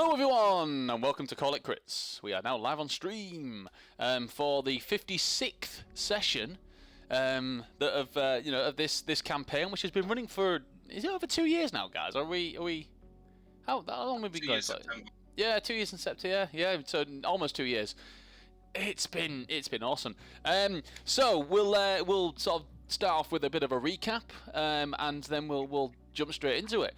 Hello everyone, and welcome to Call It Crits. We are now live on stream for the 56th session of this campaign, which has been running for, is it over 2 years now, guys? Are we? How long have we been going for? Yeah, 2 years in September. Yeah, so almost 2 years. It's been awesome. So we'll sort of start off with a bit of a recap, and then we'll jump straight into it.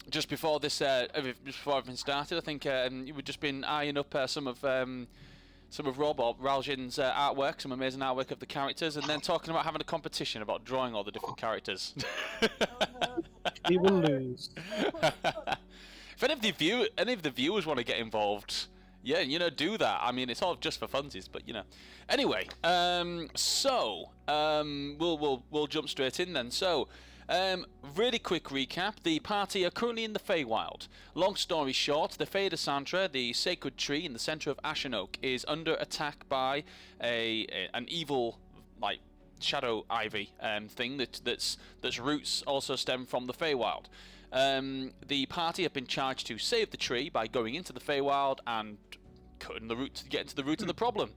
Just before this, before everything started, I think we've just been eyeing up some of Rob or Raljin's artwork, some amazing artwork of the characters, and then talking about having a competition about drawing all the different characters. He will lose. If any of the viewers want to get involved, yeah, do that. I mean, it's all just for funsies, but Anyway, we'll jump straight in then. So. Really quick recap. The party are currently in the Feywild. Long story short, the Fey de Santra, the sacred tree in the centre of Ashenoak, is under attack by an evil, shadow ivy thing that's roots also stem from the Feywild. The party have been charged to save the tree by going into the Feywild and cutting the root to get into the root of the problem.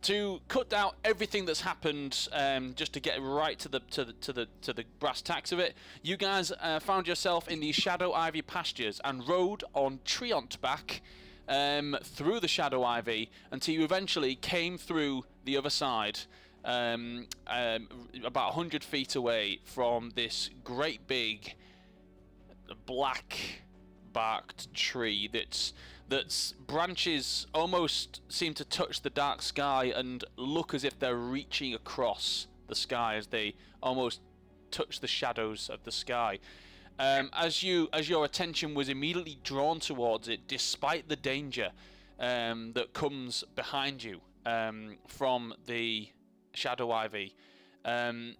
To cut out everything that's happened, just to get right to the brass tacks of it, you guys found yourself in the Shadow Ivy pastures and rode on Treant back through the Shadow Ivy until you eventually came through the other side, about 100 feet away from this great big black barked tree that's branches almost seem to touch the dark sky and look as if they're reaching across the sky as they almost touch the shadows of the sky. As your attention was immediately drawn towards it, despite the danger that comes behind you from the Shadow Ivy, a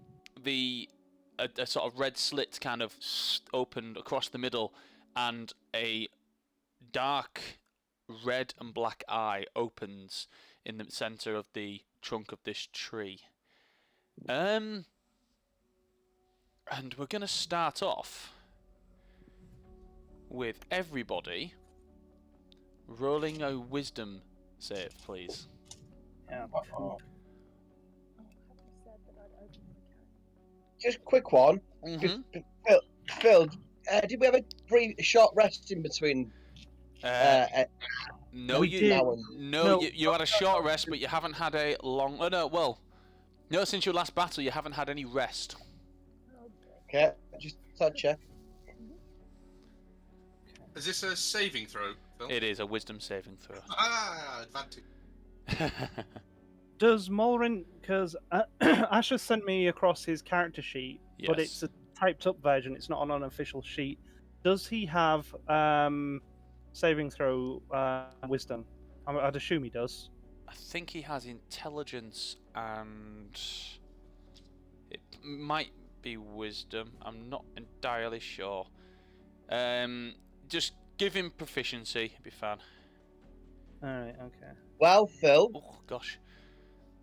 sort of red slit kind of opened across the middle, and a dark red and black eye opens in the center of the trunk of this tree. And we're going to start off with everybody rolling a wisdom save, please. Yeah. Just a quick one. Mm-hmm. Phil, did we have a short rest in between? No, you had a short rest, but you haven't had a long. No, since your last battle, you haven't had any rest. Okay, just thought check. Is this a saving throw, Phil? It is a wisdom saving throw. Advantage. Does Mulrin, because Ash has sent me across his character sheet, Yes. but it's a typed up version, it's not on an official sheet. Does he have saving throw wisdom? I'd assume he does. I think he has intelligence and it might be wisdom. I'm not entirely sure. Just give him proficiency, it'd be fine. Alright, okay. Well, Phil, Oh gosh.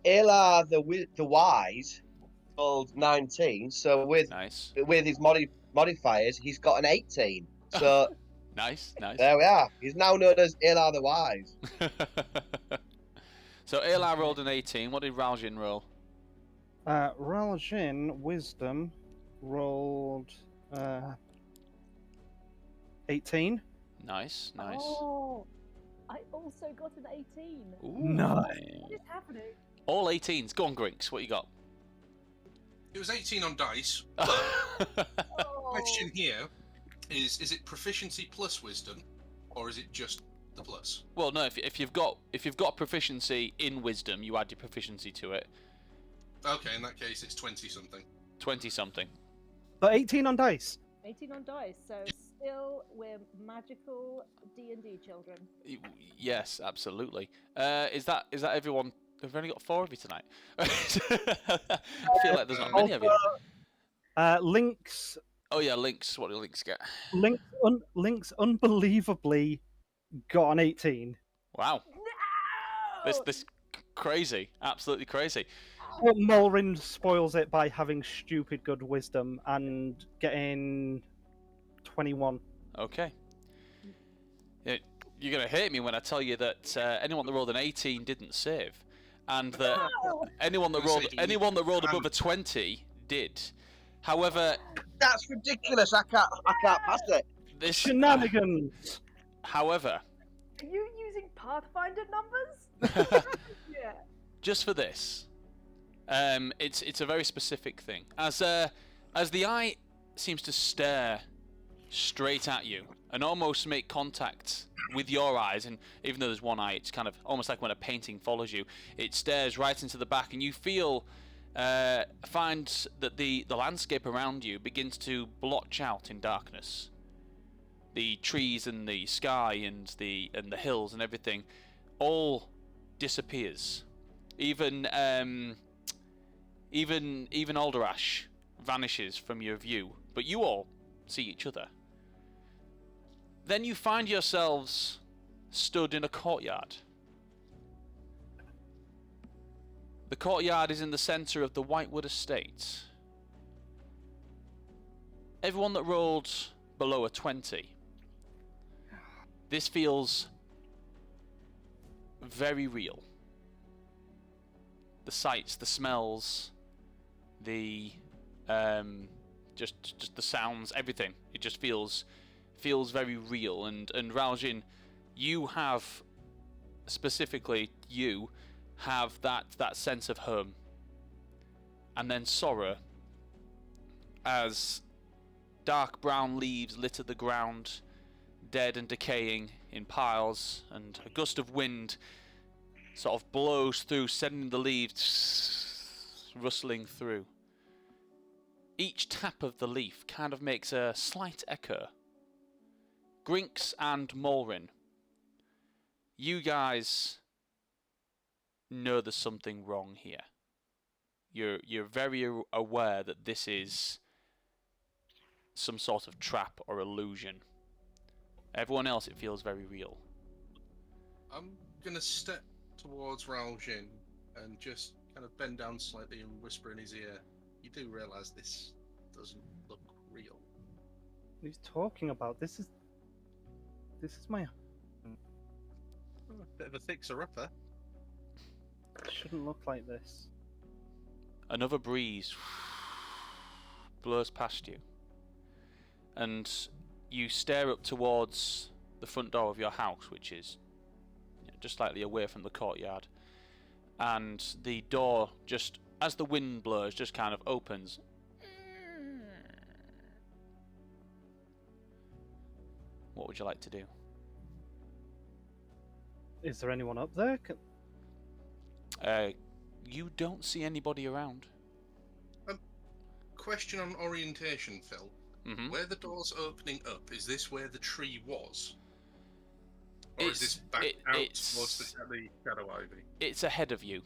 Elar the Wise rolled 19, so with his modifiers, he's got an 18. So Nice. there we are. He's now known as Elar the Wise. So Elar rolled an 18. What did Raljin roll? Raljin, wisdom, rolled 18. Nice. Oh, I also got an 18. Ooh. Nice. What is happening? All 18s. Go on, Grinks. What you got? It was 18 on dice. Oh. Question here is it proficiency plus wisdom, or is it just the plus? Well, no. If you've got proficiency in wisdom, you add your proficiency to it. Okay, in that case, it's 20 something. 20 something. But 18 on dice. 18 on dice, so still we're magical D&D children. Yes, absolutely. Is that everyone? We've only got 4 of you tonight. I feel like there's not many of you. Lynx. Oh yeah, Lynx. What do Lynx get? Lynx unbelievably got an 18. Wow. No! This crazy. Absolutely crazy. But Mulrin spoils it by having stupid good wisdom and getting 21. Okay. You're going to hate me when I tell you that anyone that rolled an 18 didn't save, and that anyone that rolled above a 20 did. However, That's ridiculous. I can't pass it. this. Shenanigans! However, Are you using Pathfinder numbers? Yeah. just for this, it's a very specific thing. As the eye seems to stare straight at you and almost make contact with your eyes, and even though there's one eye, it's kind of almost like when a painting follows you. It stares right into the back, and you find that the landscape around you begins to blotch out in darkness. The trees and the sky and the hills and everything all disappears. Even Alderash vanishes from your view, but you all see each other. Then you find yourselves stood in a courtyard. The courtyard is in the centre of the Whitewood estate. Everyone that rolled below a 20. This feels very real. The sights, the smells, the just the sounds, everything. It just feels very real. And Raljin, you have that sense of home. And then Sora, as dark brown leaves litter the ground, dead and decaying in piles, and a gust of wind sort of blows through, sending the leaves rustling through. Each tap of the leaf kind of makes a slight echo. Grinks and Molrin, you guys know there's something wrong here. You're very aware that this is some sort of trap or illusion. Everyone else, it feels very real. I'm gonna step towards Raljin and just kind of bend down slightly and whisper in his ear, "You do realise this doesn't look real?" What are you talking about? This is my... Oh, a bit of a fixer-upper. It shouldn't look like this. Another breeze blows past you, and you stare up towards the front door of your house, which is just slightly away from the courtyard, and the door, just as the wind blows, just kind of opens. What would you like to do? Is there anyone up there? You don't see anybody around. Question on orientation, Phil. Mm-hmm. Where the door's opening up, is this where the tree was? Or is this back out towards the shadow ivy? It's ahead of you.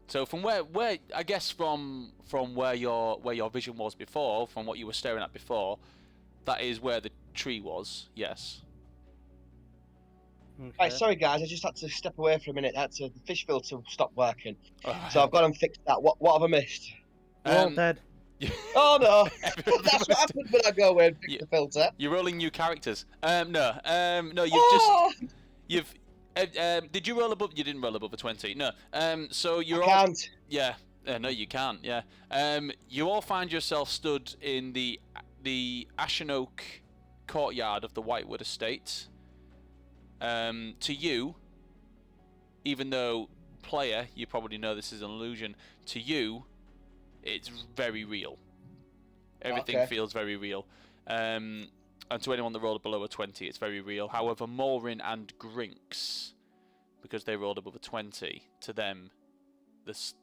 So from where I guess from where your vision was before, from what you were staring at before, that is where the tree was. Yes. Okay. Right, sorry guys, I just had to step away for a minute. The fish filter stopped working, so I've got to fix that. What have I missed? We're all dead. Oh no! That's what happens when I go away and fix the filter. You're rolling new characters. No. You've did you roll above? You didn't roll above a 20. No. So you're all. Can't. Yeah. No, you can't. Yeah. You all find yourself stood in the Ashenoak courtyard of the Whitewood estate. To you, even though player, you probably know this is an illusion. To you, it's very real. Everything feels very real. And to anyone that rolled below a 20, it's very real. However, Molrin and Grinks, because they rolled above a 20, to them, this,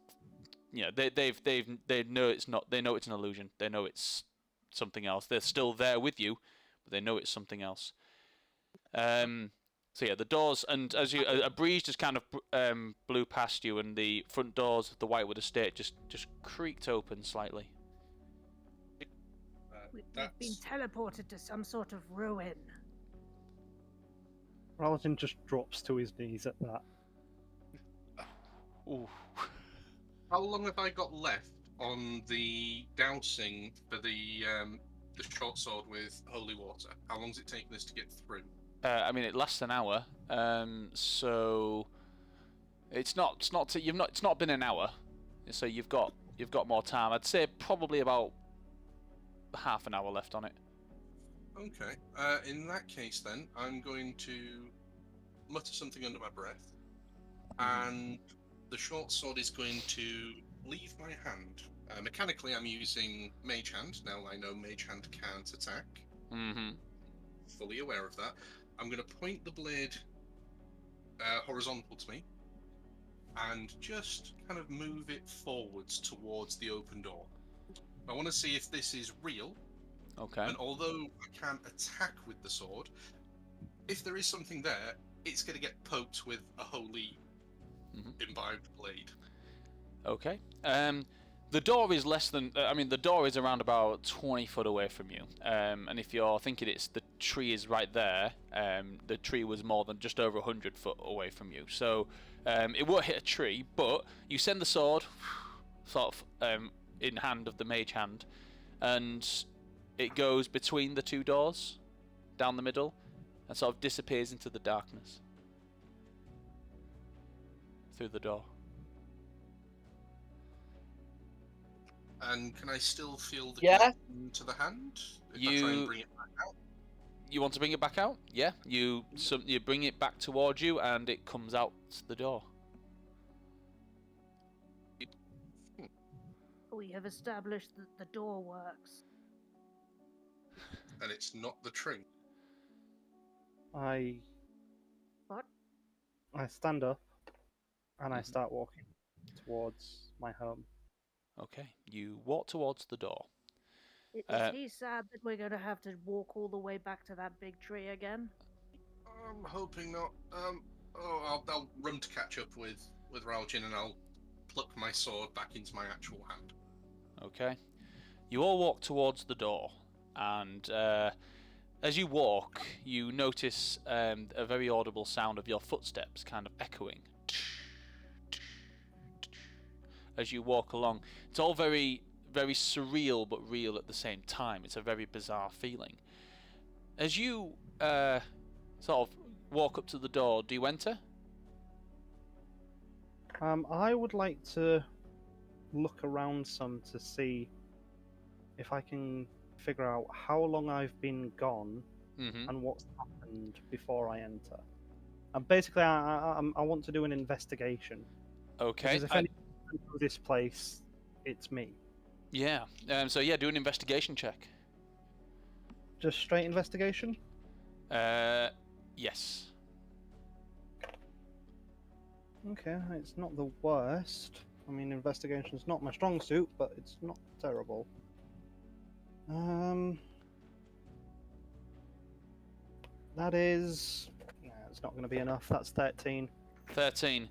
they know it's not. They know it's an illusion. They know it's something else. They're still there with you, but they know it's something else. So yeah, the doors, and as a breeze just kind of blew past you, and the front doors of the Whitewood estate just creaked open slightly. We've been teleported to some sort of ruin. Raljin just drops to his knees at that. Ooh. How long have I got left on the dousing for the the short sword with holy water? How long's it taken us to get through? I mean, it lasts an hour, so it's not been an hour, so you've got more time. I'd say probably about half an hour left on it. Okay. In that case, then I'm going to mutter something under my breath, and the short sword is going to leave my hand. Mechanically, I'm using Mage Hand. Now I know Mage Hand can't attack. Mm-hmm. Fully aware of that. I'm going to point the blade horizontal to me and just kind of move it forwards towards the open door. I want to see if this is real. Okay. And although I can't attack with the sword, if there is something there, it's going to get poked with a holy imbibed blade. Okay. The door is less than. The door is around about 20 foot away from you. And if you're thinking the tree is right there, the tree was more than just over 100 foot away from you. So it won't hit a tree, but you send the sword, sort of in hand of the mage hand, and it goes between the two doors, down the middle, and sort of disappears into the darkness through the door. And can I still feel the Yeah. connection to the hand? If I try and bring it back out? You want to bring it back out? Yeah. You bring it back towards you, and it comes out the door. We have established that the door works. And it's not the tree. I What? stand up and I start walking towards my home. Okay. You walk towards the door. Is he sad that we're going to have to walk all the way back to that big tree again? I'm hoping not. I'll run to catch up with Raljin, and I'll pluck my sword back into my actual hand. Okay. You all walk towards the door, and as you walk, you notice a very audible sound of your footsteps kind of echoing as you walk along. It's all very, very surreal but real at the same time. It's a very bizarre feeling. As you sort of walk up to the door, do you enter? I would like to look around some to see if I can figure out how long I've been gone and what's happened before I enter. And basically, I want to do an investigation. Okay. Because if anyone knows this place, it's me. Yeah. So yeah, do an investigation check. Just straight investigation? Yes. Okay, it's not the worst. I mean, investigation's not my strong suit, but it's not terrible. That is... Nah, it's not going to be enough. That's 13. 13.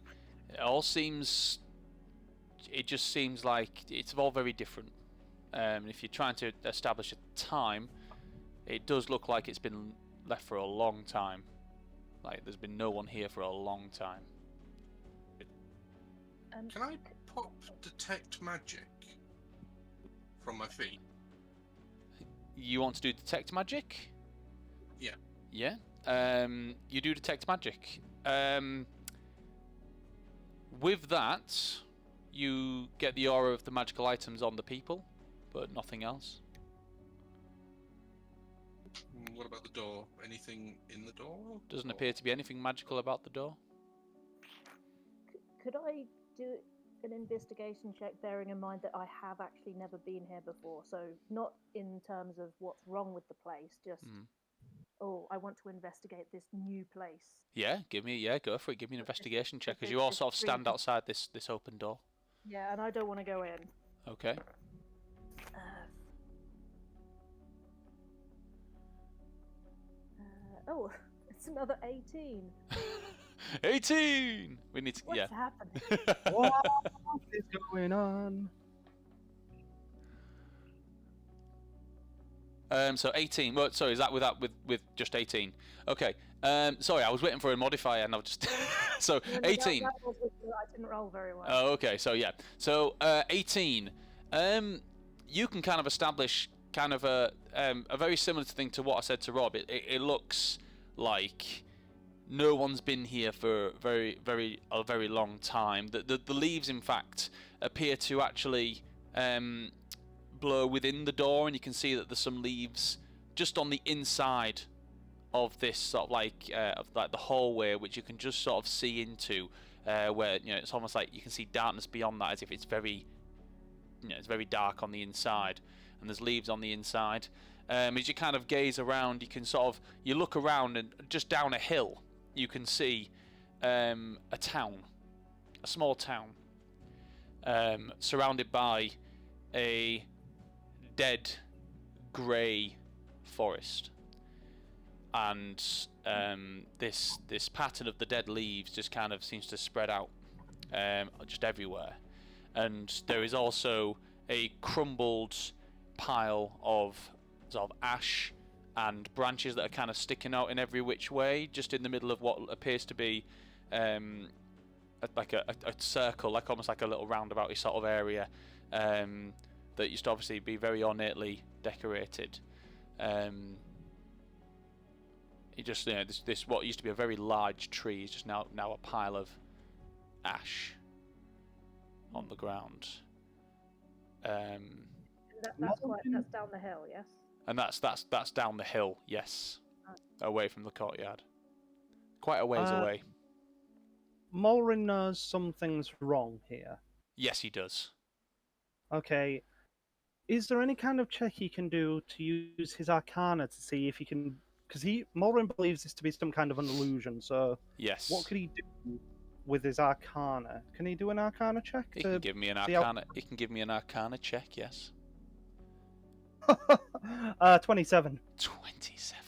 It just seems like it's all very different. If you're trying to establish a time, it does look like it's been left for a long time. Like there's been no one here for a long time. Can I pop detect magic from my feet? You want to do detect magic? Yeah. Yeah. You do detect magic. With that, you get the aura of the magical items on the people, but nothing else. What about the door? Anything in the door? Doesn't appear to be anything magical about the door. Could I do an investigation check, bearing in mind that I have actually never been here before? So not in terms of what's wrong with the place, just I want to investigate this new place. Yeah, go for it. Give me an investigation check, because you all sort of stand outside this open door. Yeah, and I don't want to go in. Okay. It's another 18. 18. We need to. What's happening? What is going on? So 18. Well, sorry, is that with just 18? Okay. Sorry, I was waiting for a modifier, and I've just. So No, 18. that was I didn't roll very well. Oh, okay. So yeah. So 18. You can kind of establish kind of a very similar thing to what I said to Rob. It looks like no one's been here for a very long time. The leaves, in fact, appear to actually blow within the door, and you can see that there's some leaves just on the inside of this sort of like the hallway, which you can just sort of see into, where it's almost like you can see darkness beyond that, as if it's very it's very dark on the inside, and there's leaves on the inside. As you kind of gaze around, you can you look around, and just down a hill you can see a town, a small town, surrounded by a dead grey forest, and this pattern of the dead leaves just kind of seems to spread out just everywhere. And there is also a crumbled pile of sort of ash and branches that are kind of sticking out in every which way, just in the middle of what appears to be like a circle, like almost like a little roundabout sort of area, that used to obviously be very ornately decorated. It just this what used to be a very large tree is just now a pile of ash on the ground. That's down the hill, yes. And that's down the hill, yes, away from the courtyard, quite a ways away. Mulrin knows something's wrong here. Yes, he does. Okay. Is there any kind of check he can do to use his Arcana to see if he can? Because Mulrin believes this to be some kind of an illusion. So yes, what could he do with his Arcana? Can he do an Arcana check? He can give me an Arcana. He can give me an Arcana check. Yes. 27. 27.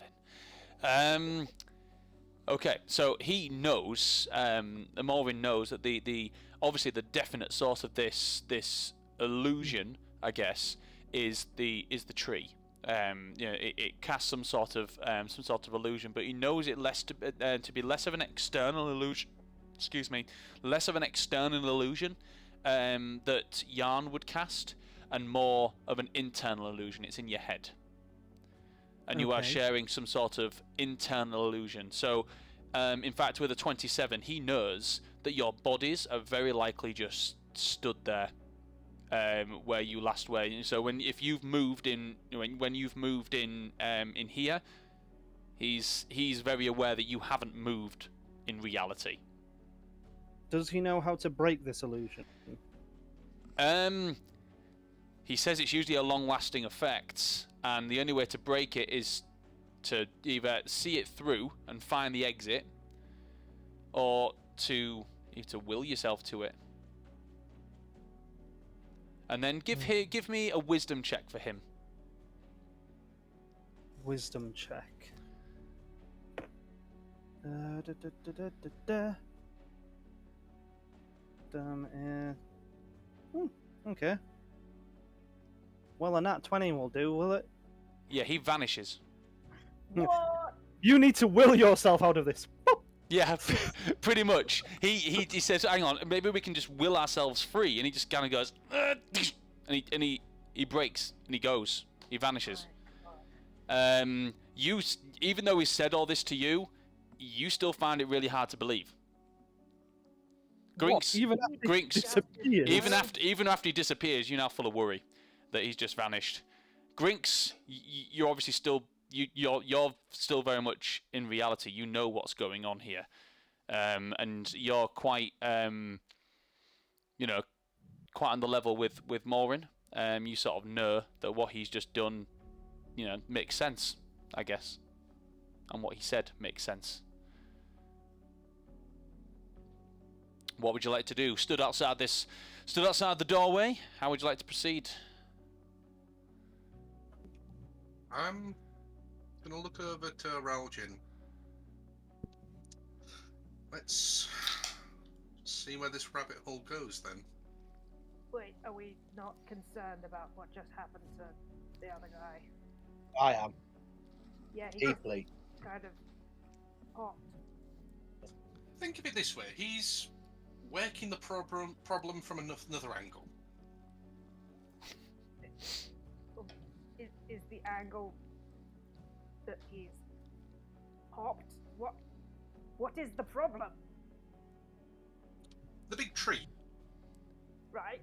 Okay, so he knows. Morvin knows that the obviously the definite source of this illusion, I guess, is the tree. It casts some sort of illusion, but he knows it to be less of an external illusion. Excuse me, less of an external illusion that Yarn would cast, and more of an internal illusion. It's in your head, and you are sharing some sort of internal illusion. So, in fact, with a 27, he knows that your bodies are very likely just stood there where you last were. So if you've moved in, when you've moved in here, he's very aware that you haven't moved in reality. Does he know how to break this illusion? He says it's usually a long-lasting effect, and the only way to break it is to either see it through and find the exit, or to will yourself to it. And then give me a wisdom check for him. Wisdom check. Okay. Well, a nat 20 will do, will it? Yeah, he vanishes. What? You need to will yourself out of this. Yeah, pretty much. He says, "Hang on, maybe we can just will ourselves free," and he just kind of goes, and he breaks and he goes. He vanishes. You, even though he said all this to you, you still find it really hard to believe. Grinks, even after he disappears, you're now full of worry that he's just vanished. Grinks, you're obviously still you're still very much in reality. You know what's going on here, and you're quite quite on the level with Morin. You sort of know that what he's just done, makes sense, I guess, and what he said makes sense. What would you like to do? Stood outside the doorway. How would you like to proceed? I'm gonna look over to Raljin. Let's see where this rabbit hole goes then. Wait, are we not concerned about what just happened to the other guy? I am. Yeah, he Deeply. kind of popped. Think of it this way: he's working the problem from another angle. is the angle that he's popped? What is the problem? The big tree. Right?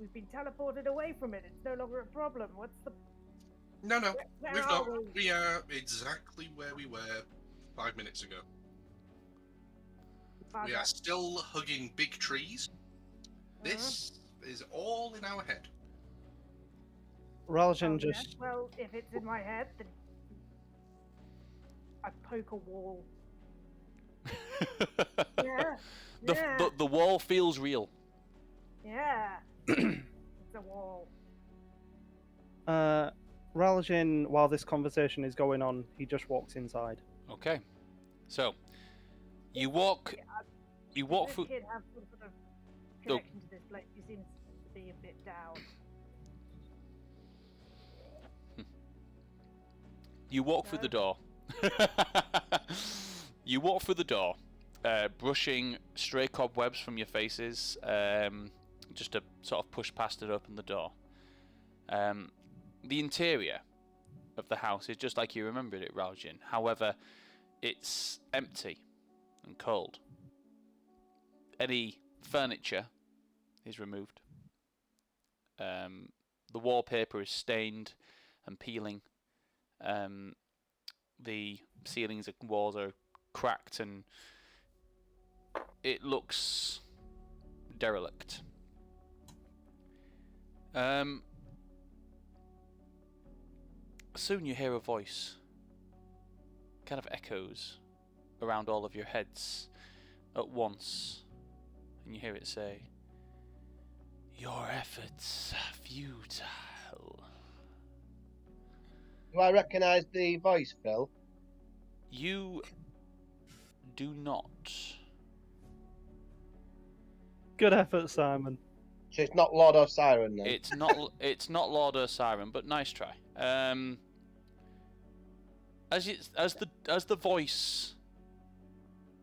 We've been teleported away from it. It's no longer a problem. What's the... No, Where we've are not. we? We are exactly where we were 5 minutes ago. We are still hugging big trees. This is all in our head. Raljan Yeah. just... Well, if it's in my head, then I poke a wall. Yeah. The wall feels real. Yeah. It's a wall. Raljan, while this conversation is going on, he just walks inside. Okay. So, you walk Does through... this kid have some sort of connection to this place? He seems to be a bit down. You walk through the door. You walk through the door, brushing stray cobwebs from your faces, just to sort of push past it, open the door. The interior of the house is just like you remembered it, Raljin. However, it's empty and cold. Any furniture is removed. The wallpaper is stained and peeling. The ceilings and walls are cracked and it looks derelict. Soon you hear a voice, kind of echoes around all of your heads at once, and you hear it say, "Your efforts are futile." Do I recognise the voice, Phil? You do not. Good effort, Simon. So it's not Lord Osiren then? It's not. It's not Lord Osiren, but nice try. As the voice,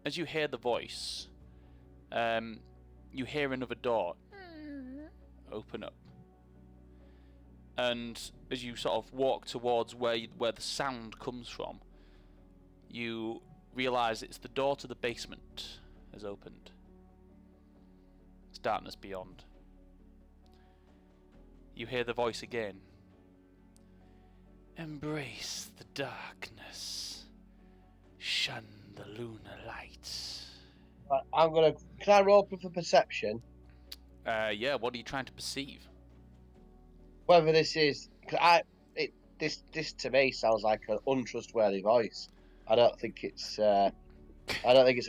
as you hear the voice, you hear another door open up, and as you sort of walk towards where the sound comes from, you realise it's the door to the basement has opened. It's darkness beyond. You hear the voice again. Embrace the darkness. Shun the lunar light. Can I roll for perception? Yeah, what are you trying to perceive? Whether this is... This to me sounds like an untrustworthy voice. I don't think it's a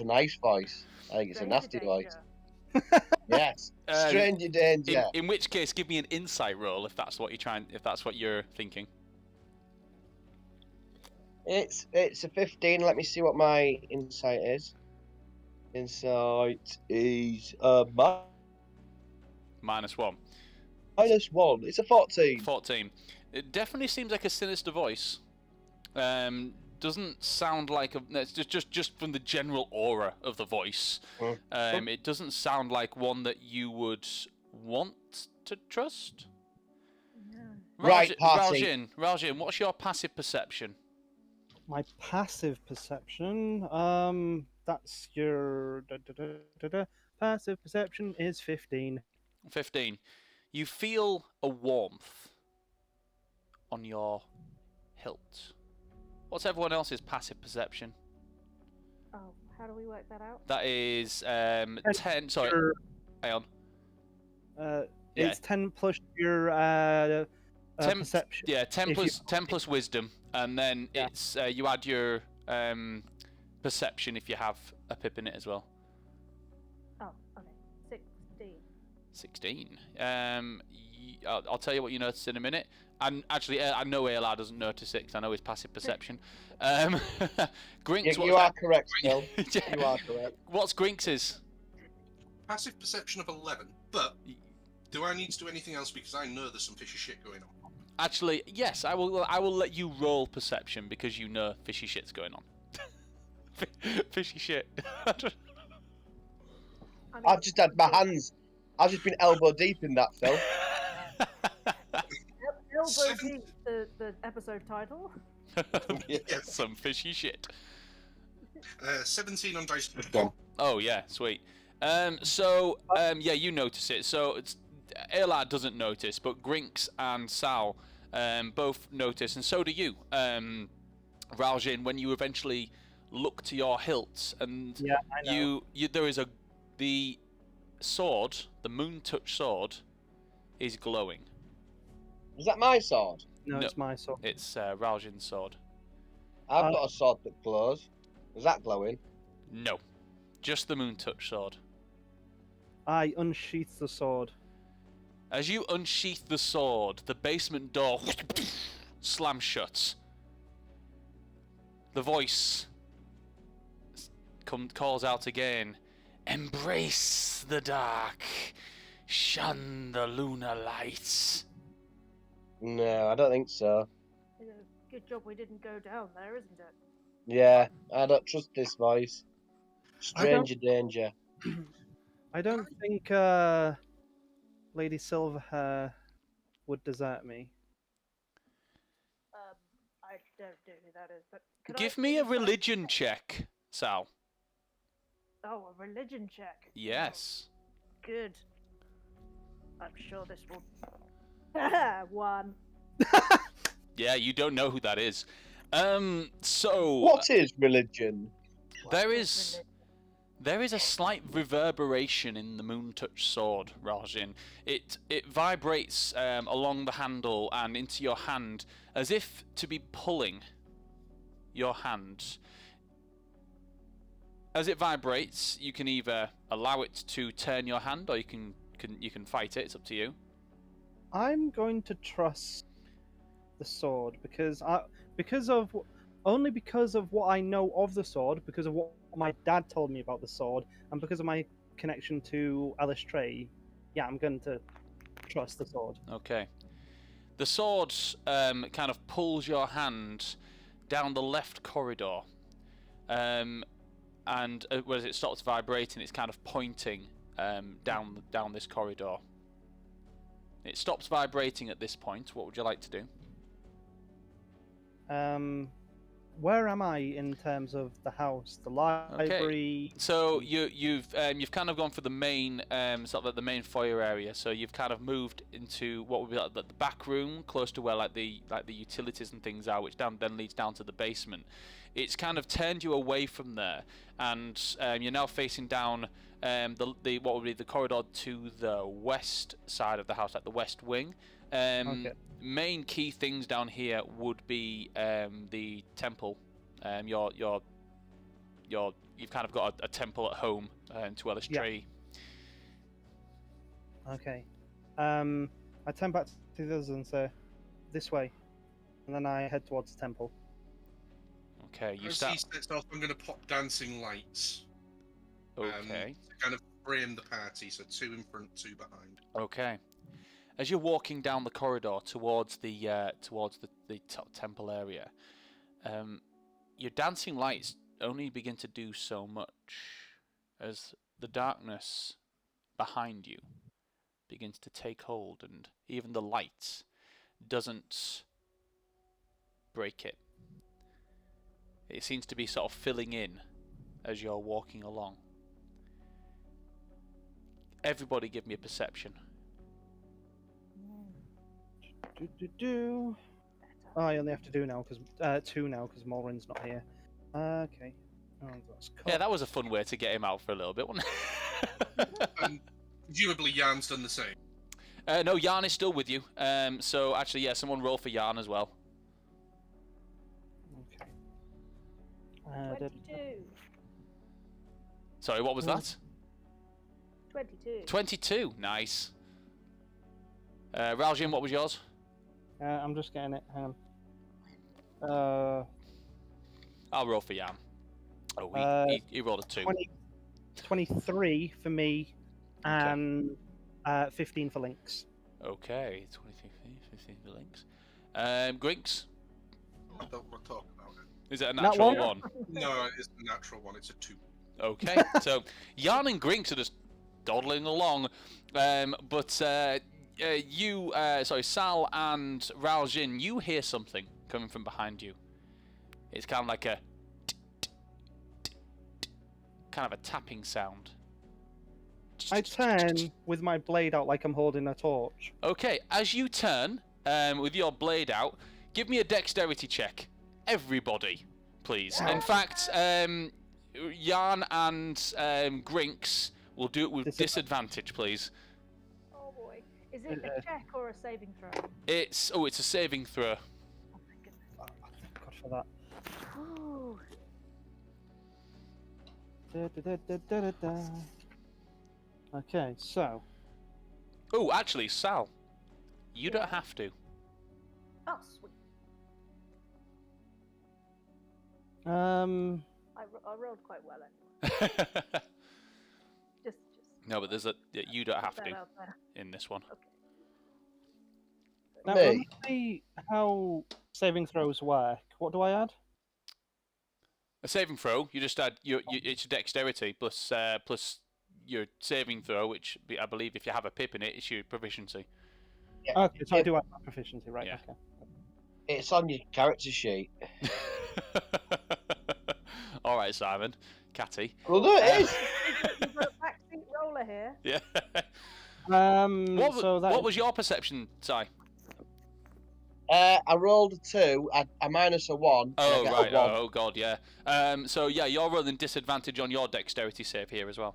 nice voice. I think it's a nasty voice. Yes, stranger danger. In which case, give me an insight roll if that's what you're thinking. It's a 15. Let me see what my insight is. Insight is -1. -1. It's a 14. 14. It definitely seems like a sinister voice. Doesn't sound like it's just from the general aura of the voice. It doesn't sound like one that you would want to trust. Yeah. Right, party. Raljin, what's your passive perception? My passive perception, that's your passive perception is 15. 15. You feel a warmth on your hilt. What's everyone else's passive perception? Oh, how do we work that out? That is 10. Sorry, hang on. It's 10 plus your perception. Yeah, 10 plus wisdom, and then it's you add your perception if you have a pip in it as well. Oh, okay. 16. 16. I'll tell you what you notice in a minute. And actually, I know Aylar doesn't notice it because I know his passive perception. Grinks, you are correct, Phil. You are correct. What's Grinks's? Passive perception of 11. But do I need to do anything else because I know there's some fishy shit going on? Actually, yes. I will let you roll perception because you know fishy shit's going on. Fishy shit. I've just had my hands. I've just been elbow deep in that, Phil. Elbow deep. The the episode title. Yes. Some fishy shit. 17 on dice plus 1. Oh yeah, sweet. Yeah, you notice it. So it's Aelard doesn't notice, but Grinks and Sal both notice, and so do you, Raljin, when you eventually look to your hilt, and Yeah, I know. there is the sword, the Moon Touch sword, is glowing. Is that my sword? No, No. it's my sword. It's Raljin's sword. I've got a sword that glows. Is that glowing? No, just the Moon Touch sword. I unsheath the sword. As you unsheath the sword, the basement door slams shut. The voice calls out again. Embrace the dark. Shun the lunar lights. No, I don't think so. Good job we didn't go down there, isn't it? Yeah, I don't trust this voice. Stranger danger. I don't think Lady Silverhair would desert me. I don't know who that is, but could Give I me a please, religion check, Sal. Oh, a religion check. Yes. Good. I'm sure this will. 1. Yeah, you don't know who that is. So What is religion? there is a slight reverberation in the Moon Touch sword, Raljin. It vibrates along the handle and into your hand as if to be pulling your hand. As it vibrates, you can either allow it to turn your hand, or you can fight it. It's up to you. I'm going to trust the sword because of what I know of the sword, because of what my dad told me about the sword, and because of my connection to Alistrey. Yeah, I'm going to trust the sword. Okay. The sword kind of pulls your hand down the left corridor, and as it stops vibrating, it's kind of pointing down this corridor. It stops vibrating at this point. What would you like to do? Where am I in terms of the house, the library? So you've kind of gone for the main sort of like the main foyer area. So you've kind of moved into what would be like the back room, close to where like the utilities and things are, which then leads down to the basement. It's kind of turned you away from there, and you're now facing down the what would be the corridor to the west side of the house, like the west wing. Okay. Main key things down here would be the temple. You've kind of got a temple at home to Alistrey. Yeah. Okay. I turn back to the others and say, "This way," and then I head towards the temple. Okay, you As start. he sets off, I'm going to pop dancing lights. Okay. To kind of frame the party, so 2 in front, 2 behind. Okay. As you're walking down the corridor towards the temple area, your dancing lights only begin to do so much as the darkness behind you begins to take hold, and even the light doesn't break it. It seems to be sort of filling in as you're walking along. Everybody give me a perception. Oh, I only have to do now because 2 now because Morin's not here. Okay. Oh, that's cool. Yeah, that was a fun way to get him out for a little bit, wasn't it? And presumably Jan's done the same. No, Jan is still with you. So actually, yeah, someone roll for Jan as well. Okay. 22. Sorry, what was that? 22. 22. Nice. Raljin, what was yours? I'm just getting it. Hang on. I'll roll for Jan. Oh, he rolled a 2. 23 for me, and 15 for Lynx. Okay, 23, 15 for Lynx. Grinks? I don't want to talk about it. Is it a natural one? No, it's a natural one. It's a 2. Okay, so Jan and Grinks are just dawdling along, but Sal and Raljin, you hear something coming from behind you. It's kind of like a kind of a tapping sound. I turn with my blade out like I'm holding a torch. Okay, as you turn with your blade out, give me a dexterity check, everybody, please. In fact, Jan and Grinks will do it with disadvantage, please. Oh boy. Is it a check or a saving throw? It's a saving throw. Oh my goodness. Oh, thank God for that. Ooh. Okay, so. Oh, actually, Sal, you don't have to. Oh, sweet. I I rolled quite well anyway. Just. No, but you don't have to there. in this one. Okay. Now, Me. let me see how saving throws work. What do I add? A saving throw, you just add it's your dexterity plus your saving throw, which I believe if you have a pip in it, it's your proficiency. Yeah. Okay, so I do have my proficiency, right? Yeah. Okay. It's on your character sheet. All right, Simon, Catty. Well, there it is. You've got a backseat roller here. Yeah. So that what was your perception, Si? I rolled a 2, a minus a 1. Oh, and I get right. A 1. Oh, God, yeah. So, yeah, you're rolling disadvantage on your dexterity save here as well.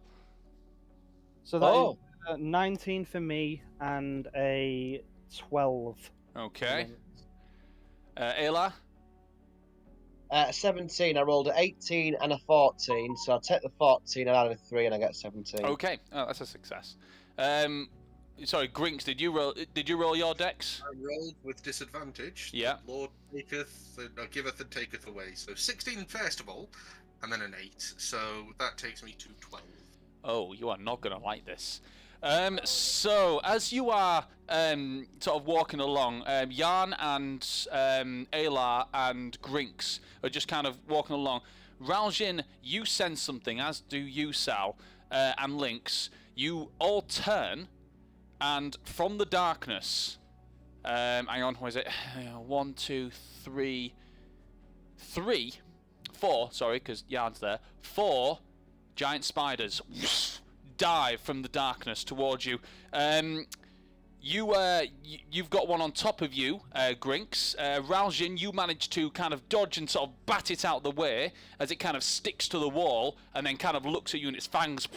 So that is 19 for me and a 12. Okay. Ayla? 17. I rolled an 18 and a 14, so I take the 14 and add a 3, and I get 17. Okay. Oh, that's a success. Sorry, Grinks, did you roll your dex? I rolled with disadvantage. Yeah. The Lord giveth and taketh away. So 16 first of all, and then an 8. So that takes me to 12. Oh, you are not going to like this. So, as you are sort of walking along, Jan and Ayla and Grinks are just kind of walking along. Raljin, you sense something, as do you, Sal, and Lynx. You all turn, and from the darkness, hang on, what is it? 1, 2, 3, 4, sorry, because Jan's there. 4 giant spiders dive from the darkness towards you. You've got one on top of you, Grinks. Raljin, you manage to kind of dodge and sort of bat it out the way as it kind of sticks to the wall and then kind of looks at you and its fangs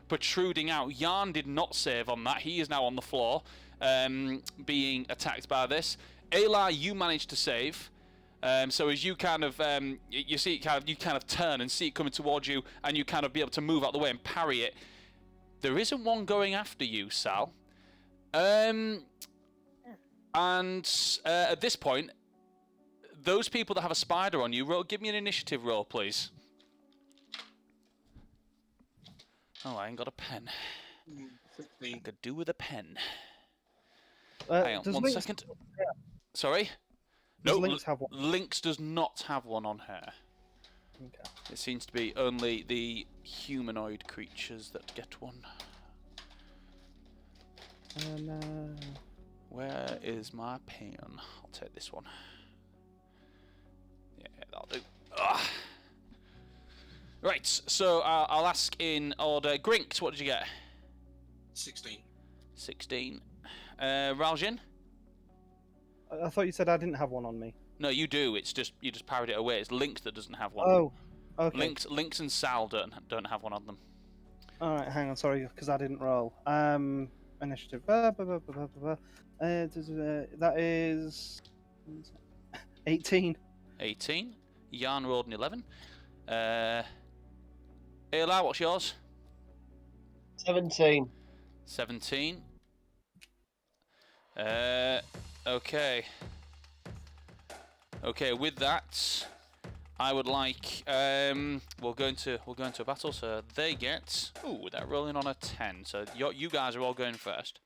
protruding out. Jan did not save on that. He is now on the floor, being attacked by this. Ayla, you managed to save. So as you kind of you see it you kind of turn and see it coming towards you, and you kind of be able to move out the way and parry it. There isn't one going after you, Sal. And at this point, those people that have a spider on you, give me an initiative roll, please. Oh, I ain't got a pen. 16. I could do with a pen. Hang Hang on, 1 second. Sorry? Does No, Lynx have one? Lynx does not have one on her. Okay. It seems to be only the humanoid creatures that get one. Where is my pen? I'll take this one. Yeah, that'll do. Ugh. Right, so I'll ask in order. Grinks, what did you get? 16. 16. Raljin? I thought you said I didn't have one on me. No, you do. It's just you just parried it away. It's Lynx that doesn't have one. Oh, okay. Lynx and Sal don't have one on them. All right, hang on. Sorry, because I didn't roll. Initiative. That is 18. 18. Jan rolled an 11. Ayla, what's yours? 17. 17. Okay. Okay, with that, I would like we'll go into a battle. So they get they're rolling on a 10. So you guys are all going first.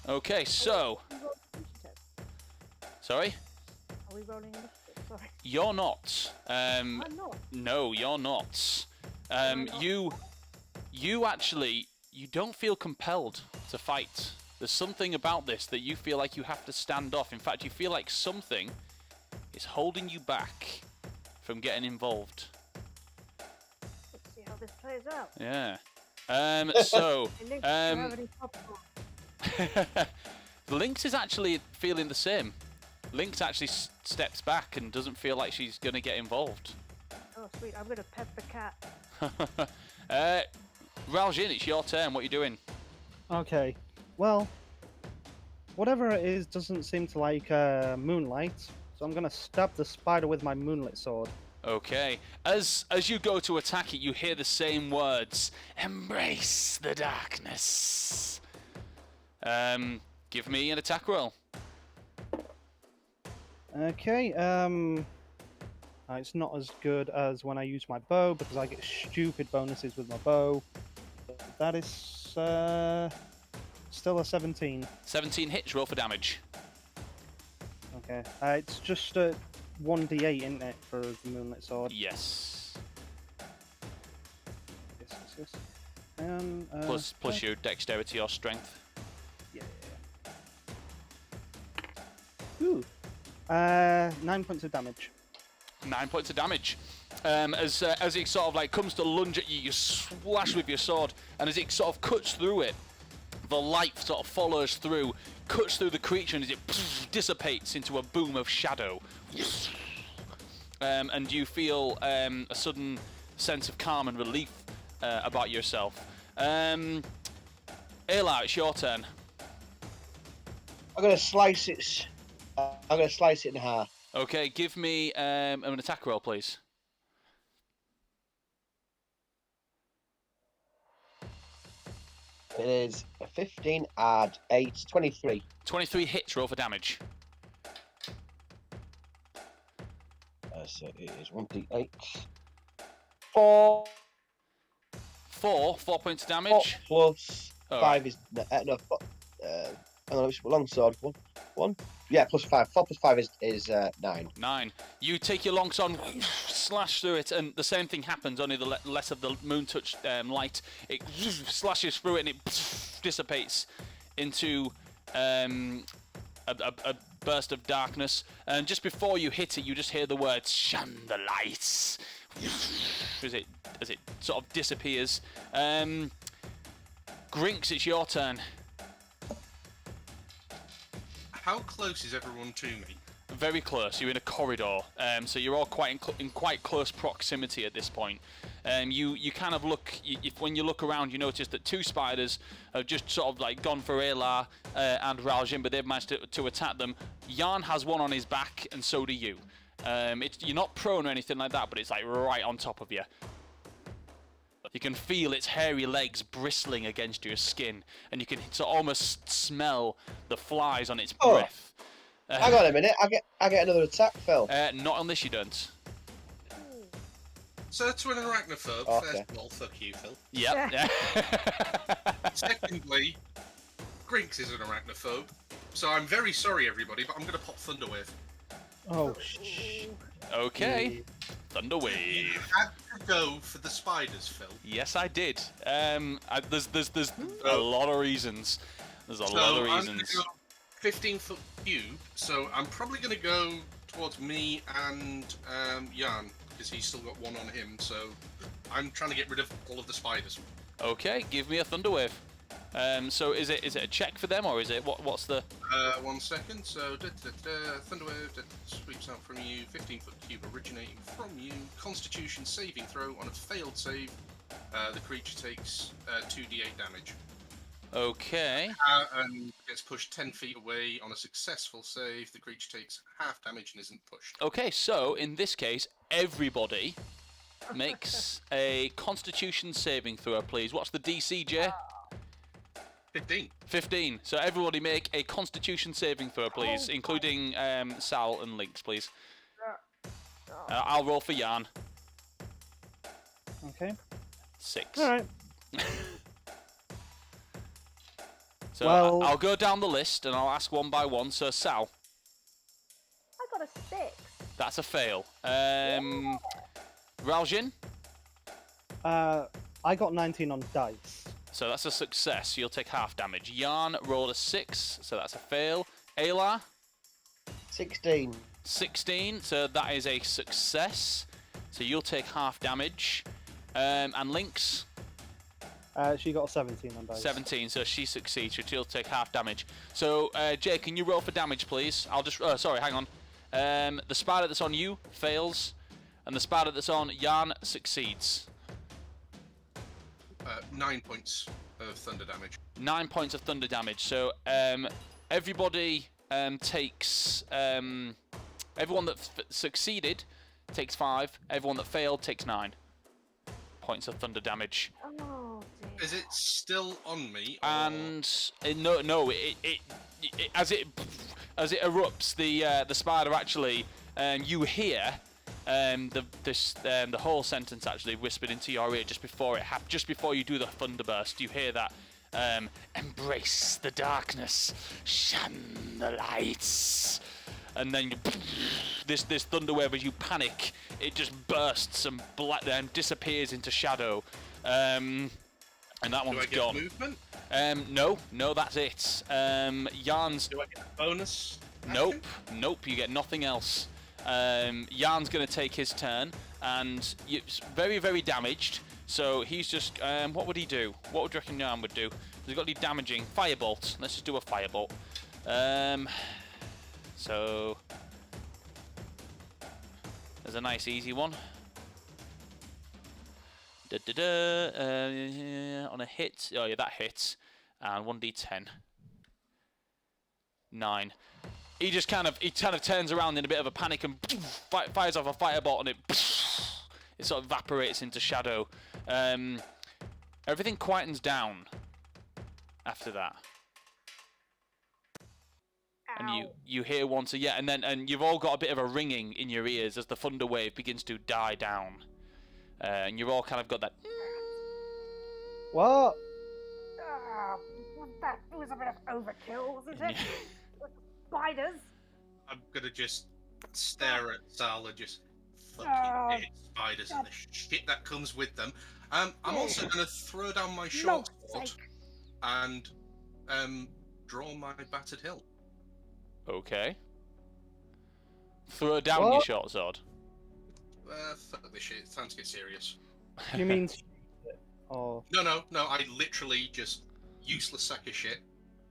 Okay, so sorry. Are we rolling initiative? Sorry. You're not. I'm not. No, you're not. You actually don't feel compelled to fight There's something about this that you feel like you have to stand off. In fact, you feel like something is holding you back from getting involved. Let's see how this plays out. Yeah. The Lynx is actually feeling the same. Lynx actually steps back and doesn't feel like she's going to get involved. Oh, sweet. I'm going to pet the cat. Raljin, it's your turn. What are you doing? Okay. Well, whatever it is doesn't seem to like moonlight, so I'm going to stab the spider with my moonlit sword. Okay. As you go to attack it, you hear the same words. Embrace the darkness. Give me an attack roll. Okay, it's not as good as when I use my bow, because I get stupid bonuses with my bow. That is still a 17. 17 hits, roll for damage. Okay, it's just 1d8, isn't it, for the moonlit sword? Yes. Yes. And, Plus your dexterity or strength. Yeah. Ooh. 9 points of damage. 9 points of damage. As it sort of like comes to lunge at you, you slash with your sword, and as it sort of cuts through it, the light sort of follows through, cuts through the creature, and as it dissipates into a boom of shadow. And you feel a sudden sense of calm and relief about yourself. Ayla, it's your turn. I'm gonna slice it. I'm gonna slice it in half. Okay, give me an attack roll, please. It is a 15 add 8, 23. 23 hits, roll for damage. So it is 1d8. 4. 4 points of damage. 4 plus Oh, 5 right. is no. Hang on, longsword. 1. Yeah, plus 5. 4 plus 5 is 9. 9. You take your longsword, slash through it, and the same thing happens. Only the less of the moon touch light. It slashes through it, and it dissipates into a burst of darkness. And just before you hit it, you just hear the words "shun the lights" as it sort of disappears. Grinks, it's your turn. How close is everyone to me? Very close. You're in a corridor, so you're all quite in quite close proximity at this point. You kind of look. When you look around, you notice that 2 spiders have just sort of like gone for Ayla and Raljin, but they've managed to attack them. Jan has one on his back, and so do you. You're not prone or anything like that, but it's like right on top of you. You can feel its hairy legs bristling against your skin, and you can almost smell the flies on its breath. Hang on a minute, I get another attack, Phil. Not unless you don't. So to an arachnophobe, Okay. first of all, fuck you, Phil. Yep. Secondly, Grinks is an arachnophobe, so I'm very sorry, everybody, but I'm going to pop Thunderwave. Oh, shh. Okay. Thunderwave. Had to go for the spiders, Phil. Yes, I did. There's a lot of reasons. There's a lot of I'm going reasons. to go 15-foot cube, so I'm probably going to go towards me and Jan, because he's still got one on him, so I'm trying to get rid of all of the spiders. Okay, give me a Thunderwave. So is it a check for them, or is it what's the? 1 second. So Thunderwave that sweeps out from you. 15-foot cube originating from you. Constitution saving throw. On a failed save, the creature takes 2d8 damage. Okay. And gets pushed 10 feet away. On a successful save, the creature takes half damage and isn't pushed. Okay, so in this case, everybody makes a Constitution saving throw, please. What's the DC, Jay? 15. 15. So everybody make a Constitution saving throw, please, including Sal and Lynx, please. I'll roll for Jan. Okay. 6. All right. So Well- I'll go down the list and I'll ask one by one. So Sal, I got a 6. that's a fail. Raljin, I got 19 on dice. So that's a success. You'll take half damage. Yarn rolled a 6, so that's a fail. Ayla, 16. 16, so that is a success. So you'll take half damage. And Lynx, She got a 17 on dice. 17, so she succeeds. So she'll take half damage. So Jay, can you roll for damage, please? I'll just. Sorry, hang on. The spider that's on you fails, and the spider that's on Yarn succeeds. 9 points of thunder damage. 9 points of thunder damage. So everybody takes. Everyone that succeeded takes 5. Everyone that failed takes 9 points of thunder damage. Oh dear. Is it still on me? Or... And no, it as it erupts, the spider actually, you hear the whole sentence actually whispered into your ear just before just before you do the thunderburst. You hear that, embrace the darkness, shun the lights, and then this thunder wave, as you panic, it just bursts and disappears into shadow, and that one's gone. Movement? No, that's it. Yarn's. Do I get a bonus? Nope, you get nothing else. Yarn's going to take his turn, and it's very, very damaged. So he's just. What would he do? What would you reckon Yarn would do? Has he got any damaging? Firebolt. Let's just do a firebolt. So there's a nice easy one. On a hit. Oh yeah, that hits. And 1d10. 9. He just kind of turns around in a bit of a panic and fires off a firebolt, and it sort of evaporates into shadow. Everything quietens down after that. And you hear once again, and you've all got a bit of a ringing in your ears as the thunder wave begins to die down, and you've all kind of got that. What? That was a bit of overkill, wasn't it? Spiders. I'm gonna just stare at Sal and just fucking hate spiders and the shit that comes with them. I'm also gonna throw down my short sword and draw my battered hill. Okay. Throw down your short sword. Fuck this shit. It's time to get serious. You mean? Oh. No. I literally just useless sack of shit.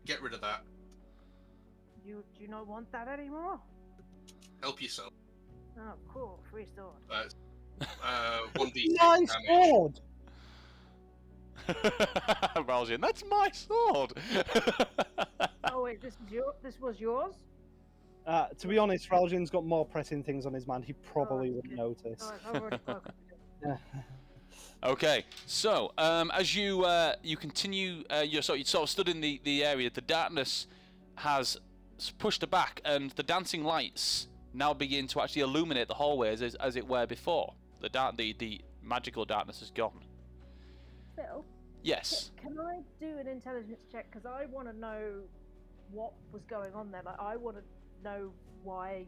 Get rid of that. Do you not want that anymore? Help yourself. Oh, cool. Free sword. 1d6 Nice damage. sword. Ralston, that's my sword. Oh wait, this was yours? To be honest, Raljan's got more pressing things on his mind. He probably wouldn't notice. Oh, I've already spoken to him. Okay, so as you continue, you sort of stood in the area. The darkness has pushed her back, and the dancing lights now begin to actually illuminate the hallways as it were before. The magical darkness is gone. Phil? Yes. Can I do an intelligence check? Because I want to know what was going on there. Like, I want to know why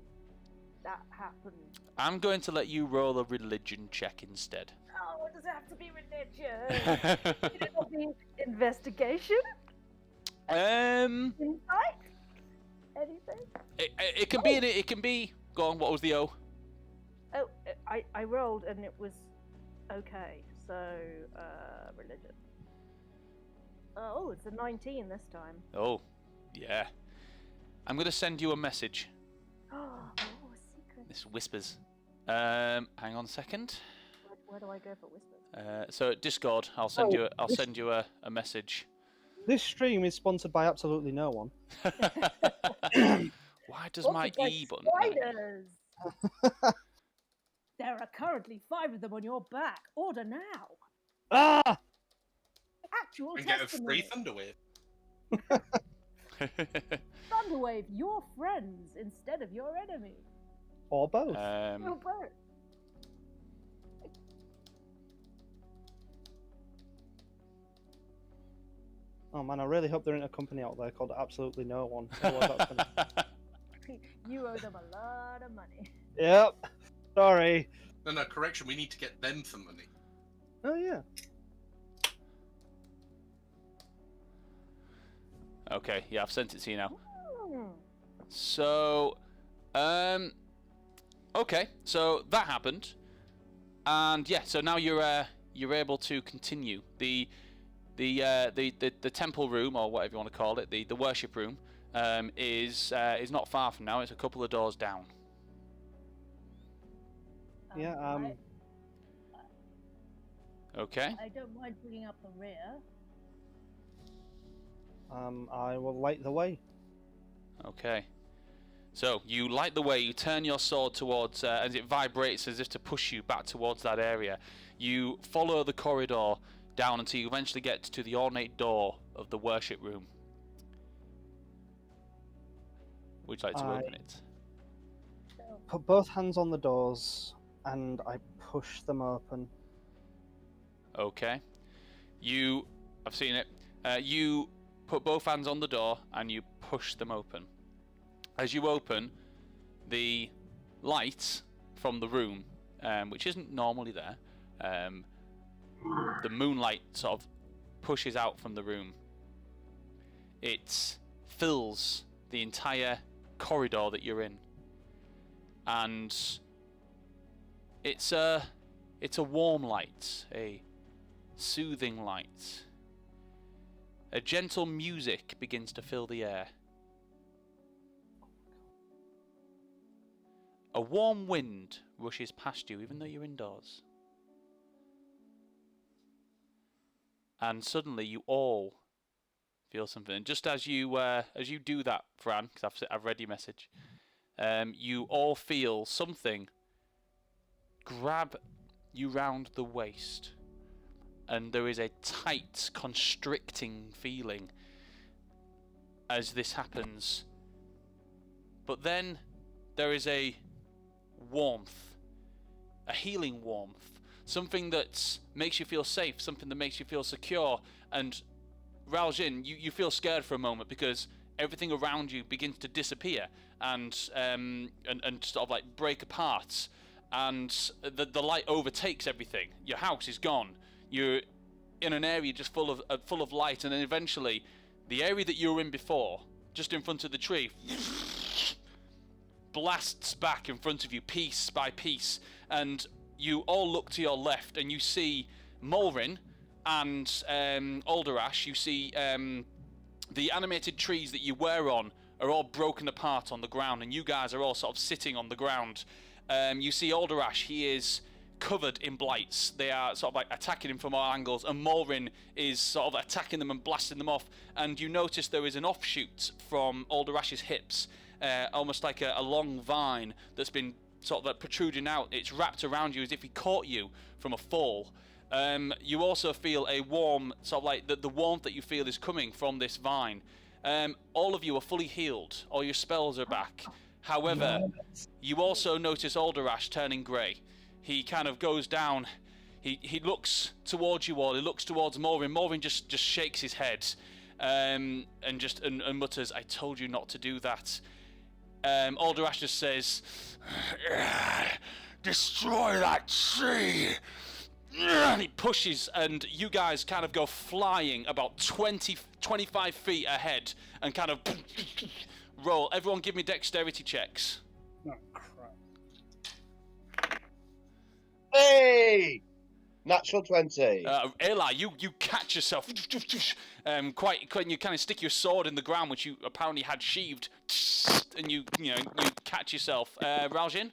that happened. I'm going to let you roll a religion check instead. Oh, does it have to be religion? Can it not be investigation? Insight? Anything? It can be. It can be. Go on. What was the O? Oh, I rolled and it was okay. So, religion. Oh, it's a 19 this time. Oh, yeah. I'm going to send you a message. Oh, a secret. This whispers. Hang on a second. Where do I go for whispers? So Discord, I'll send you a message. This stream is sponsored by absolutely no one. Why does my E button? Spiders. There are currently 5 of them on your back. Order now. Ah! Actual And get a free testimony. Thunderwave. Thunderwave, your friends instead of your enemy. Or both. Or both. Oh man, I really hope there ain't a company out there called Absolutely No One. Otherwise that's gonna... You owe them a lot of money. Yep. Sorry. No, correction. We need to get them for money. Oh yeah. Okay, yeah, I've sent it to you now. Hmm. So, okay, so that happened, and yeah, so now you're able to continue the temple room, or whatever you want to call it, the worship room, is not far from now. It's a couple of doors down. Yeah. Okay. I don't mind bringing up the rear. I will light the way. Okay. So you light the way. You turn your sword towards, as it vibrates as if to push you back towards that area. You follow the corridor down until you eventually get to the ornate door of the worship room. Would you like to open it? Put both hands on the doors and I push them open. Okay. I've seen it. You put both hands on the door and you push them open. As you open, the light from the room, which isn't normally there, the moonlight sort of pushes out from the room. It fills the entire corridor that you're in, and it's a warm light, a soothing light. A gentle music begins to fill the air. A warm wind rushes past you, even though you're indoors. And suddenly, you all feel something. And just as you do that, Fran, because I've read your message, you all feel something grab you round the waist, and there is a tight, constricting feeling as this happens. But then there is a warmth, a healing warmth, something that makes you feel safe, something that makes you feel secure. And Raljin, you feel scared for a moment because everything around you begins to disappear and sort of like break apart, and the light overtakes everything. Your house is gone. You're in an area just full of light, and then eventually the area that you were in before, just in front of the tree, blasts back in front of you piece by piece, and you all look to your left and you see Mulrin and Alderash. You see the animated trees that you were on are all broken apart on the ground, and you guys are all sort of sitting on the ground. You see Alderash, he is covered in blights. They are sort of like attacking him from all angles, and Mulrin is sort of attacking them and blasting them off. And you notice there is an offshoot from Alderash's hips, almost like a long vine that's been sort of protruding out. It's wrapped around you as if he caught you from a fall. You also feel a warm, sort of like the warmth that you feel is coming from this vine. All of you are fully healed. All your spells are back. However, you also notice Alderash turning grey. He kind of goes down. He looks towards you all. He looks towards Morin. Morin just shakes his head and mutters, "I told you not to do that." Alderash just says, "Destroy that tree!" And he pushes, and you guys kind of go flying about 25 feet ahead and kind of roll. Everyone give me dexterity checks. Oh, crap. Hey! Natural 20. Eli, you catch yourself quite, and you kind of stick your sword in the ground, which you apparently had sheathed, and you catch yourself. Raljin?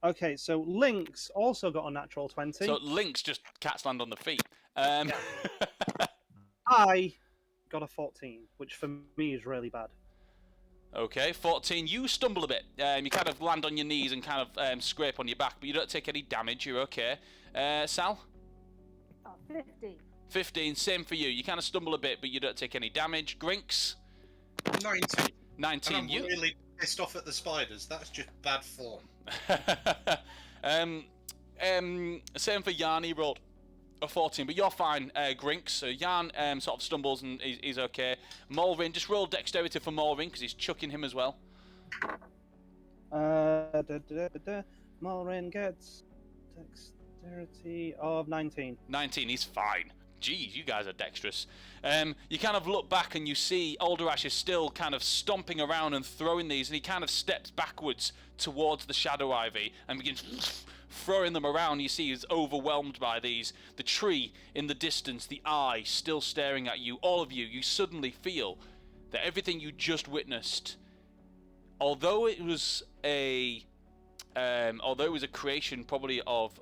Okay, so Lynx also got a natural 20. So Lynx just cats land on the feet. I got a 14, which for me is really bad. Okay, 14. You stumble a bit. You kind of land on your knees and kind of scrape on your back, but you don't take any damage. You're okay. Sal? 15. 15, same for you. You kind of stumble a bit, but you don't take any damage. Grinks? 19. 19. And I'm really pissed off at the spiders. That's just bad form. Same for Yarn. He rolled a 14, but you're fine, Grinks. So Yarn sort of stumbles and he's okay. Mulrin, just roll dexterity for Mulrin because he's chucking him as well. Mulrin gets dexterity of 19. 19, he's fine. geez, you guys are dexterous. You kind of look back and you see Alderash is still kind of stomping around and throwing these, and he kind of steps backwards towards the Shadow Ivy and begins throwing them around. You see he's overwhelmed by these. The tree in the distance, the eye still staring at you. All of you, you suddenly feel that everything you just witnessed, although it was a creation probably of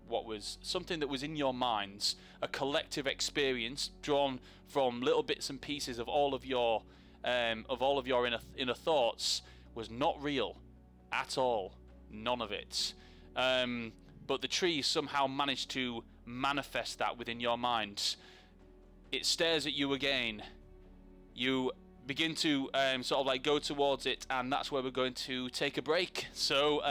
what was something that was in your minds, a collective experience drawn from little bits and pieces of all of your inner thoughts, was not real at all. None of it. But the tree somehow managed to manifest that within your minds. It stares at you again. You begin to sort of like go towards it, and that's where we're going to take a break. So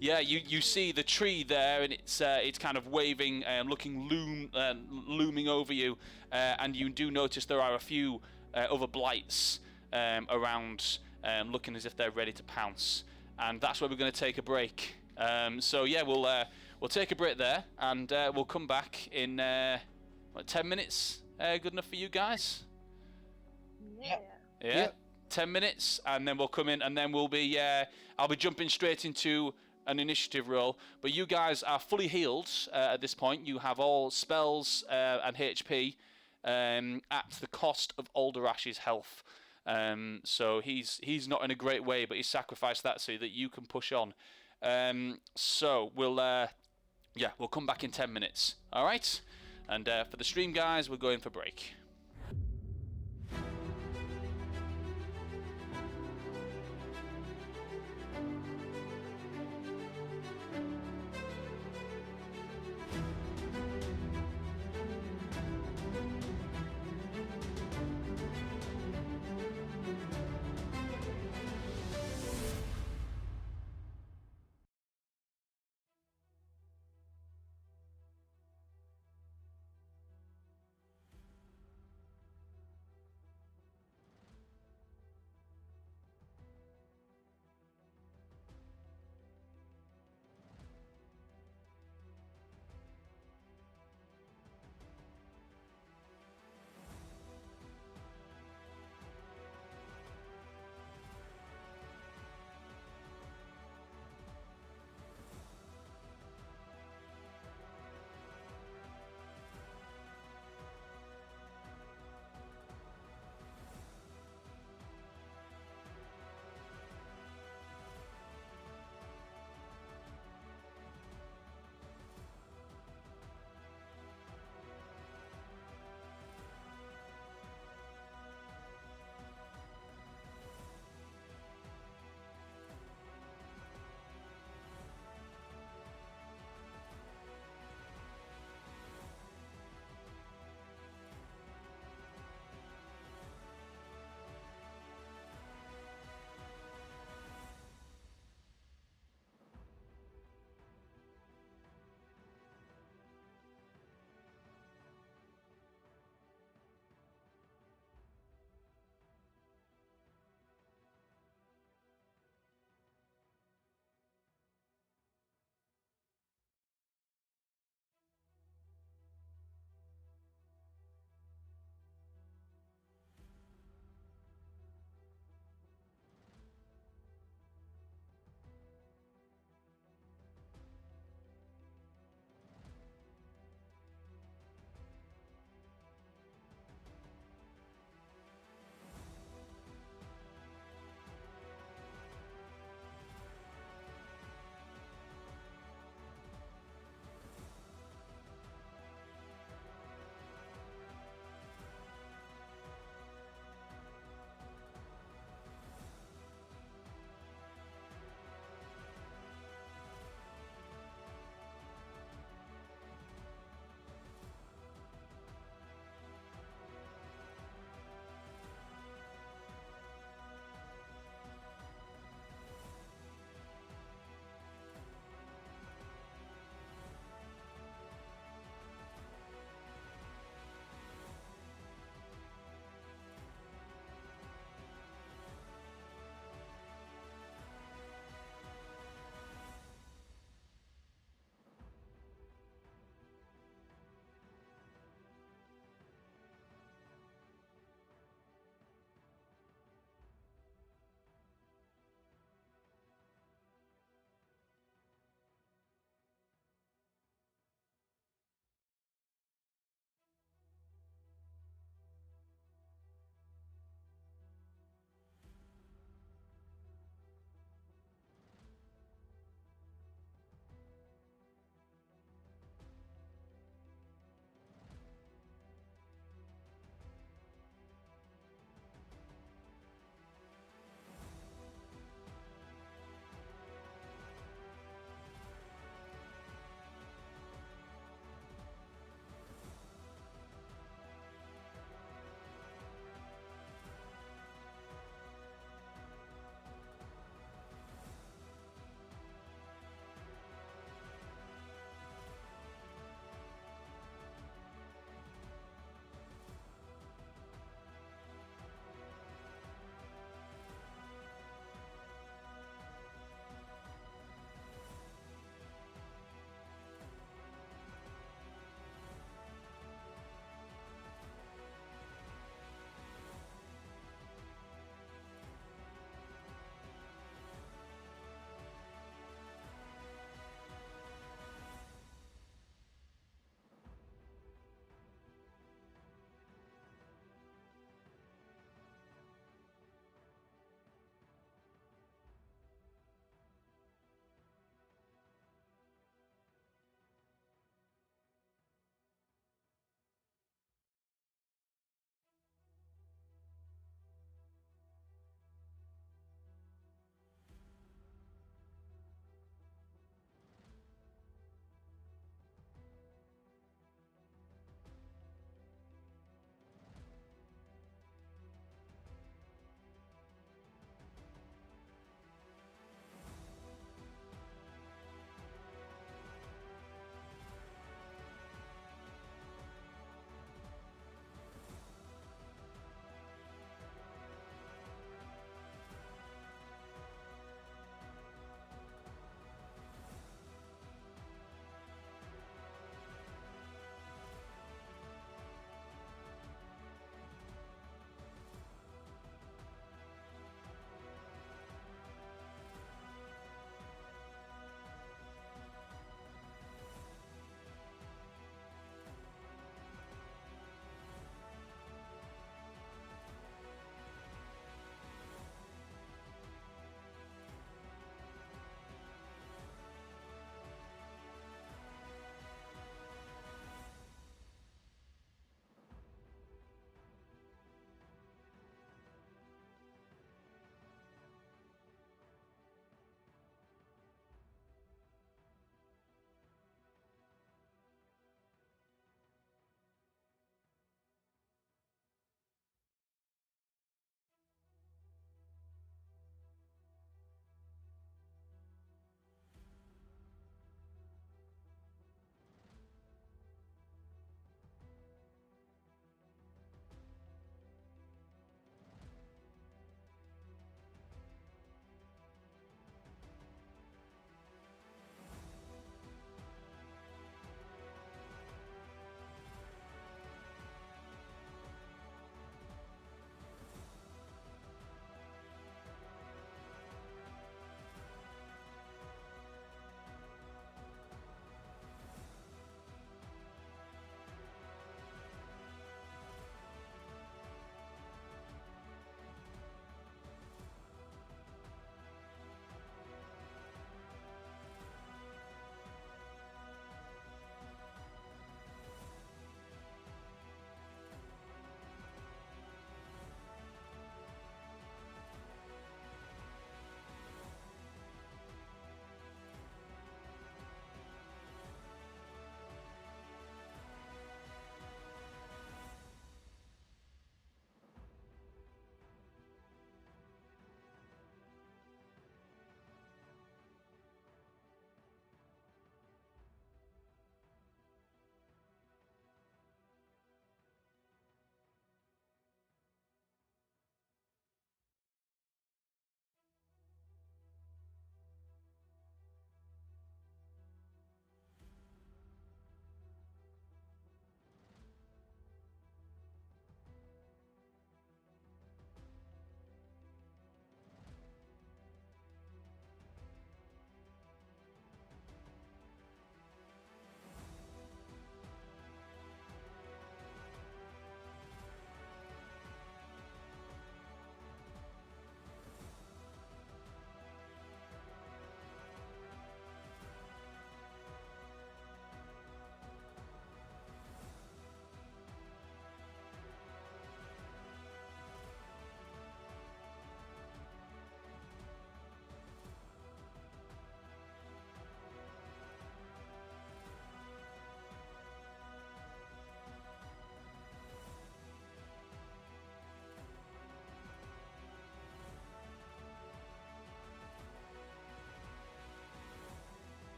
yeah, you see the tree there, and it's kind of waving, looking looming over you, and you do notice there are a few other blights around, looking as if they're ready to pounce. And that's where we're going to take a break. So yeah, we'll take a break there, and we'll come back in 10 minutes. Good enough for you guys? Yeah. Yeah, Yep. 10 minutes, and then we'll come in, and then we'll be. I'll be jumping straight into an initiative roll. But you guys are fully healed at this point. You have all spells and HP at the cost of Alderash's health. So he's not in a great way, but he's sacrificed that so that you can push on. So we'll come back in 10 minutes. All right, and for the stream guys, we're going for break.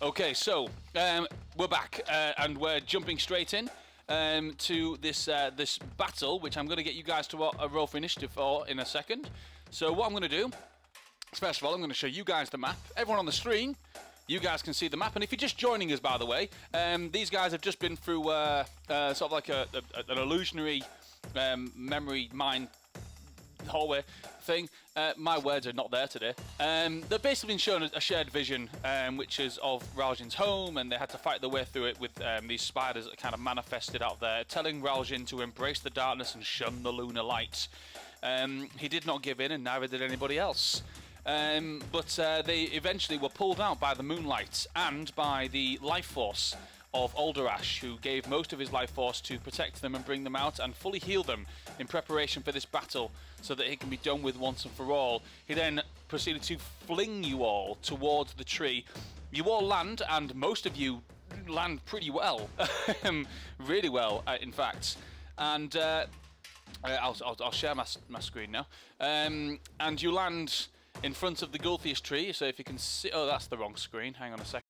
Okay, so we're back and we're jumping straight in to this this battle, which I'm going to get you guys to roll for initiative for in a second. So what I'm going to do is, first of all, I'm going to show you guys the map. Everyone on the screen, you guys can see the map. And if you're just joining us, by the way, these guys have just been through sort of like an illusionary memory mind hallway thing. My words are not there today. They've basically been shown a shared vision, which is of Raljin's home, and they had to fight their way through it with these spiders that kind of manifested out there, telling Raljin to embrace the darkness and shun the lunar light. He did not give in, and neither did anybody else. But they eventually were pulled out by the moonlight and by the life force of Alderash, who gave most of his life force to protect them and bring them out and fully heal them in preparation for this battle so that it can be done with once and for all. He then proceeded to fling you all towards the tree. You all land, and most of you land pretty well. Really well, in fact. And I'll share my screen now. And you land in front of the Gulthias tree, so if you can see... Oh, that's the wrong screen. Hang on a second.